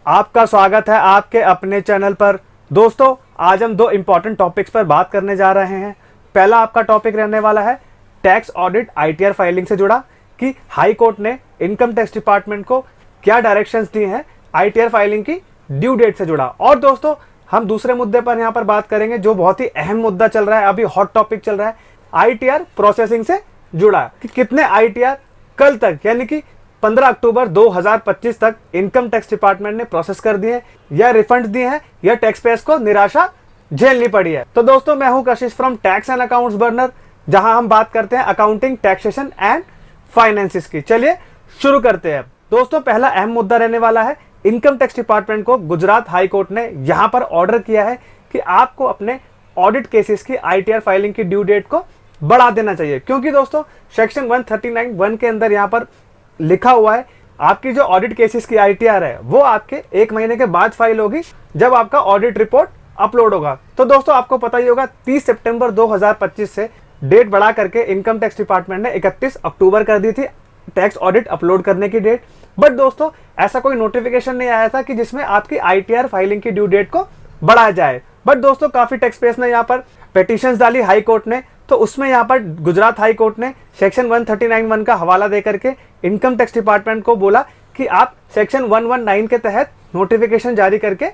आपका स्वागत है आपके अपने चैनल पर। दोस्तों, आज हम दो इम्पॉर्टेंट टॉपिक्स पर बात करने जा रहे हैं। पहला आपका टॉपिक रहने वाला है टैक्स ऑडिट आईटीआर फाइलिंग से जुड़ा कि हाई कोर्ट ने इनकम टैक्स डिपार्टमेंट को क्या डायरेक्शंस दी हैं आईटीआर फाइलिंग की ड्यू डेट से जुड़ा। और दोस्तों, हम दूसरे मुद्दे पर यहाँ पर बात करेंगे जो बहुत ही अहम मुद्दा चल रहा है, अभी हॉट टॉपिक चल रहा है, आईटीआर प्रोसेसिंग से जुड़ा कि कितने आईटीआर कल तक यानी कि 15 अक्टूबर 2025 तक इनकम टैक्स डिपार्टमेंट ने प्रोसेस कर दिए या रिफंड दिए हैं या टैक्स पेयर्स को निराशा झेलनी पड़ी है। तो दोस्तों, मैं हूं कशिश from tax and accounts burner, जहां हम बात करते हैं अकाउंटिंग, टैक्सेशन एंड फाइनेंसिस की। चलिए शुरू करते हैं। दोस्तों, पहला अहम मुद्दा रहने वाला है इनकम टैक्स डिपार्टमेंट को गुजरात हाई कोर्ट ने यहां पर ऑर्डर किया है कि आपको अपने ऑडिट केसेस की आईटीआर फाइलिंग की ड्यू डेट को बढ़ा देना चाहिए। क्योंकि दोस्तों, सेक्शन 139(1) के अंदर यहां पर लिखा हुआ है आपकी जो ऑडिट केसेस की आईटीआर है वो आपके 1 महीने के बाद फाइल होगी जब आपका ऑडिट रिपोर्ट अपलोड होगा। तो दोस्तों, आपको पता ही होगा 30 सितंबर 2025 से डेट बढ़ा करके इनकम टैक्स डिपार्टमेंट ने 31 अक्टूबर कर दी थी टैक्स ऑडिट अपलोड करने की डेट। बट दोस्तों, ऐसा कोई नोटिफिकेशन नहीं आया था कि जिसमें आपकी आईटीआर फाइलिंग की ड्यू डेट को बढ़ाया जाए। बट दोस्तों, काफी टैक्स पेयर्स ने यहाँ पर पिटीशंस डाली हाई कोर्ट ने, तो उसमें यहाँ पर गुजरात हाई कोर्ट ने सेक्शन 139(1) का हवाला दे करके इनकम टैक्स डिपार्टमेंट को बोला कि आप सेक्शन 119 के तहत नोटिफिकेशन जारी करके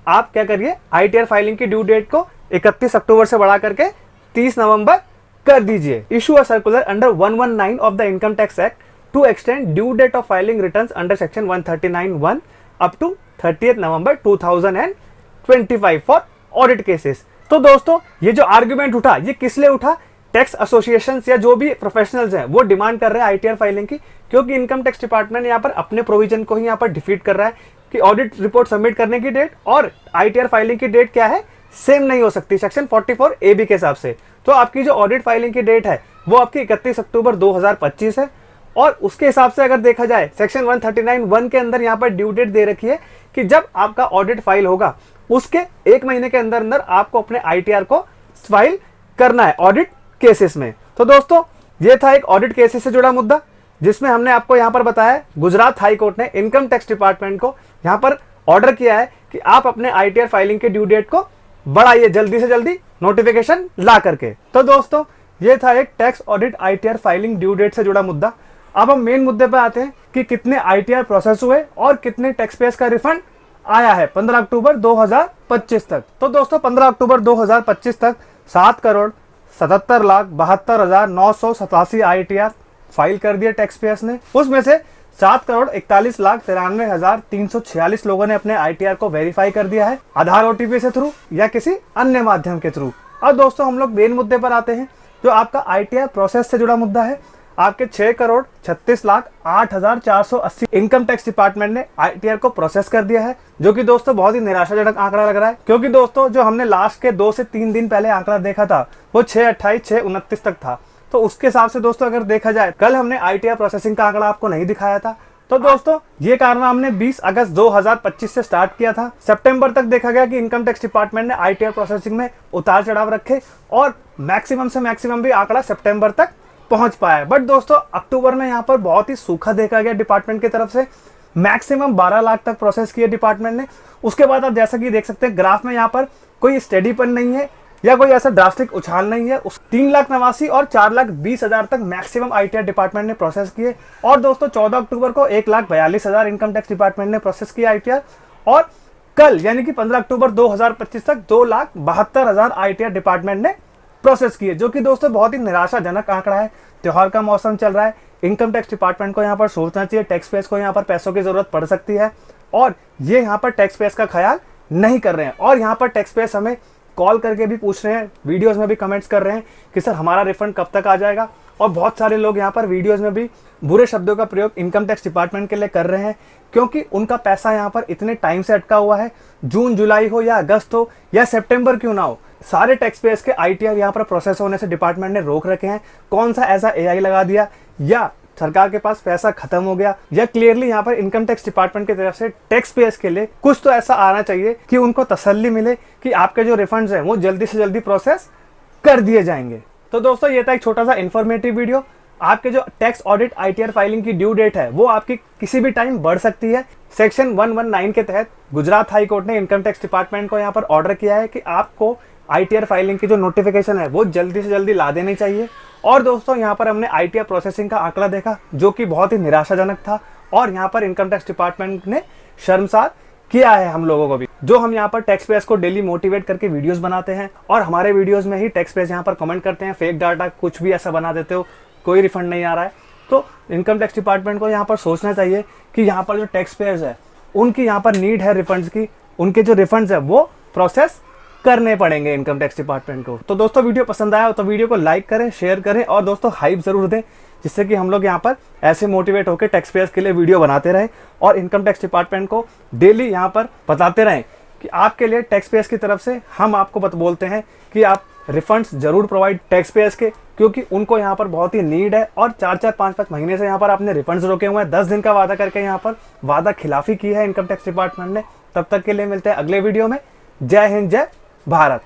आप क्या करिए, आईटीआर फाइलिंग की ड्यू डेट को 31 अक्टूबर से बढ़ा करके 30 नवंबर कर दीजिए। Issue a circular under 119 of the income tax act to extend due date of filing returns under section 139(1) up to 30 November 2025 for audit cases. तो दोस्तों, ये जो आर्गुमेंट उठा ये किस लिए उठा? टैक्स एसोसिएशन या जो भी प्रोफेशनल्स हैं वो डिमांड कर रहे हैं आईटीआर फाइलिंग की, क्योंकि इनकम टैक्स डिपार्टमेंट यहाँ पर अपने प्रोविजन को ही यहाँ पर डिफीट कर रहा है कि ऑडिट रिपोर्ट सबमिट करने की डेट और आईटीआर फाइलिंग की डेट क्या है, सेम नहीं हो सकती सेक्शन 44AB के हिसाब से। तो आपकी जो ऑडिट फाइलिंग की डेट है वो आपकी 31 अक्टूबर 2025 है और उसके हिसाब से अगर देखा जाए सेक्शन 139(1) के अंदर यहाँ पर ड्यू डेट दे रखी है कि जब आपका ऑडिट फाइल होगा उसके 1 महीने के अंदर अंदर आपको अपने आईटीआर को फाइल करना है ऑडिट केसेस में। तो दोस्तों, ये था एक ऑडिट केसेस से जुड़ा मुद्दा जिसमें हमने आपको यहाँ पर बताया गुजरात हाई कोर्ट ने इनकम टैक्स डिपार्टमेंट को यहाँ पर ऑर्डर किया है कि आप अपने आईटीआर फाइलिंग के ड्यू डेट को बढ़ाइए जल्दी से जल्दी नोटिफिकेशन ला करके। तो दोस्तों, ये था एक tax audit ITR filing due date से जुड़ा मुद्दा। अब हम मेन मुद्दे पर आते हैं कि कितने आईटीआर प्रोसेस हुए और कितने टैक्स पेयर्स का रिफंड आया है 15 अक्टूबर 2025 तक। तो दोस्तों, 15 अक्टूबर 2025 तक 7,77,72,987 आईटीआर फाइल कर दिए टैक्स पेयर्स ने। उसमें से 7,41,93,346 लोगों ने अपने आईटीआर को वेरीफाई कर दिया है आधार ओटीपी से थ्रू या किसी अन्य माध्यम के थ्रू। अब दोस्तों, हम लोग मेन मुद्दे पर आते हैं जो आपका आईटीआर प्रोसेस से जुड़ा मुद्दा है। आपके 6,36,08,480 इनकम टैक्स डिपार्टमेंट ने आईटीआर को प्रोसेस कर दिया है, जो कि दोस्तों बहुत ही निराशाजनक आंकड़ा लग रहा है। क्योंकि दोस्तों, जो हमने लास्ट के 2 से 3 दिन पहले आंकड़ा देखा था वो 6,28, 6,29 तक था। तो उसके हिसाब से दोस्तों अगर देखा जाए, कल हमने आईटीआर प्रोसेसिंग का आंकड़ा आपको नहीं दिखाया था। तो दोस्तों, ये कारनामा हमने 20 अगस्त 2025 से स्टार्ट किया था। सितंबर तक देखा गया कि इनकम टैक्स डिपार्टमेंट ने आईटीआर प्रोसेसिंग में उतार चढ़ाव रखे और मैक्सिमम से मैक्सिमम भी आंकड़ा सितंबर तक पहुंच पाया। बट दोस्तों, अक्टूबर में यहाँ पर बहुत ही सूखा देखा गया डिपार्टमेंट की तरफ से। मैक्सिमम 12 लाख तक प्रोसेस किए डिपार्टमेंट ने। उसके बाद आप जैसा कि देख सकते हैं ग्राफ में, यहाँ पर कोई स्टेडीपन नहीं है या कोई ऐसा ड्रास्टिक उछाल नहीं है। 3,89,000 और 4,20,000 तक मैक्सिमम आईटीआर डिपार्टमेंट ने प्रोसेस किए। और दोस्तों, 14 अक्टूबर को 1,42,000 इनकम टैक्स डिपार्टमेंट ने प्रोसेस किया आईटीआर। और कल यानी कि 15 अक्टूबर 2025 तक 2,72,000 आईटीआर डिपार्टमेंट ने प्रोसेस किए, जो कि दोस्तों बहुत ही निराशाजनक आंकड़ा है। त्योहार का मौसम चल रहा है, इनकम टैक्स डिपार्टमेंट को यहाँ पर सोचना चाहिए, टैक्स पेयर्स को यहाँ पर पैसों की जरूरत पड़ सकती है और ये यहाँ पर टैक्स पेयर्स का ख्याल नहीं कर रहे हैं। और यहाँ पर टैक्स पेयर्स हमें कॉल करके भी पूछ रहे हैं, वीडियोस में भी कमेंट्स कर रहे हैं कि सर हमारा रिफंड कब तक आ जाएगा। और बहुत सारे लोग यहाँ पर वीडियोस में भी बुरे शब्दों का प्रयोग इनकम टैक्स डिपार्टमेंट के लिए कर रहे हैं, क्योंकि उनका पैसा यहाँ पर इतने टाइम से अटका हुआ है। जून, जुलाई हो या अगस्त हो या सितंबर क्यों ना हो, सारे टैक्स पेयर्स के आईटीआर यहाँ पर प्रोसेस होने से डिपार्टमेंट ने रोक रखे हैं। कौन सा ऐसा एआई लगा दिया या सरकार के पास पैसा खत्म हो गया या क्लियरली यहाँ पर इनकम टैक्स डिपार्टमेंट की तरफ से टैक्स पेयर्स के लिए कुछ तो ऐसा आना चाहिए कि उनको तसल्ली मिले कि आपके जो रिफंड्स हैं वो जल्दी से जल्दी प्रोसेस कर दिए जाएंगे। तो दोस्तों, ये था एक छोटा सा इन्फॉर्मेटिव वीडियो। आपके जो टैक्स ऑडिट आईटीआर फाइलिंग की ड्यू डेट है वो आपकी किसी भी टाइम बढ़ सकती है। सेक्शन 119 के तहत गुजरात हाई कोर्ट ने इनकम टैक्स डिपार्टमेंट को यहाँ पर ऑर्डर किया है कि आपको आईटीआर फाइलिंग की जो नोटिफिकेशन है वो जल्दी से जल्दी ला देनी चाहिए। और दोस्तों यहाँ पर हमने आईटीआर प्रोसेसिंग का आंकड़ा देखा जो कि बहुत ही निराशाजनक था, और यहाँ पर इनकम टैक्स डिपार्टमेंट ने शर्मसार किया है हम लोगों को भी। जो हम यहाँ पर टैक्स पेयर्स को डेली मोटिवेट करके वीडियोस बनाते हैं और हमारे वीडियोस में ही टैक्स पेयर्स यहाँ पर कमेंट करते हैं फेक डाटा कुछ भी ऐसा बना देते हो, कोई रिफंड नहीं आ रहा है। तो इनकम टैक्स डिपार्टमेंट को यहाँ पर सोचना चाहिए कि यहाँ पर जो टैक्स पेयर्स है उनकी यहाँ पर नीड है रिफंड्स की, उनके जो रिफंड्स है वो प्रोसेस करने पड़ेंगे इनकम टैक्स डिपार्टमेंट को। तो दोस्तों वीडियो पसंद आया हो तो वीडियो को लाइक करें, शेयर करें और दोस्तों हाइप जरूर दें, जिससे कि हम लोग यहाँ पर ऐसे मोटिवेट होकर टैक्स पेयर्स के लिए वीडियो बनाते रहें और इनकम टैक्स डिपार्टमेंट को डेली यहाँ पर बताते रहें कि आपके लिए टैक्स पेयर्स की तरफ से हम आपको बोलते हैं कि आप रिफंड्स जरूर प्रोवाइड टैक्स पेयर्स के, क्योंकि उनको यहाँ पर बहुत ही नीड है। और 4-4, 5-5 महीने से यहाँ पर आपने रिफंड्स रोके हुए हैं, 10 दिन का वादा करके यहाँ पर वादा खिलाफी की है इनकम टैक्स डिपार्टमेंट ने। तब तक के लिए मिलते हैं अगले वीडियो में। जय हिंद, जय भारत।